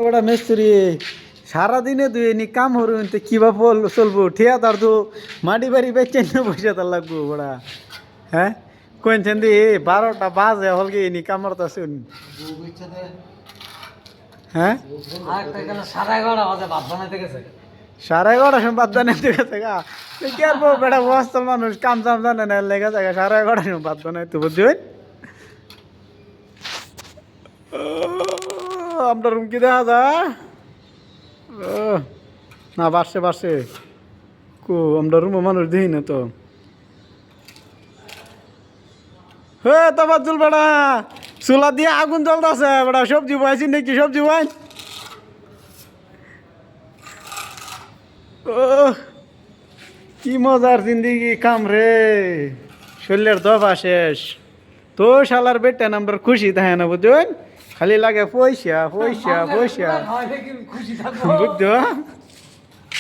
ওটা মিস্ত্রি সারাদিনে তুই এনি কাম হরুন তো কিবা চলবো ঠিয়া তার তো মাটি বাড়ি বেচেন না পয়সা তার লাগবো ওরা হ্যাঁ কোনছেন দি 12টা বাজে হলকে এনি কামড় তো শুন হ্যাঁ সাড়ে 11 সময় বাদ বানাইতে গেছে গা কি আর বেটা বস্ত মানুষ কাম চাম জানে না লেগে যায় 11:30 সময় বাদ বানাইতে বুঝছেন আমরা রুম কি দেখা যায় না বাসছে বাসছে কো আমরা রুমে মানুষ দেখি না তো হে তফাজ্জল বেড়া চুলা দিয়ে আগুন জ্বলতেছে বেড়া সবজি বয়েছি নাকি সবজি বয় ও কি মজার জিন্দিগি কাম রে শরীরের দফা শেষ তো শালার বেটা আমরা খুশি থাকে না বুঝছেন খালি লাগে পয়সা পয়সা পয়সা বুঝছো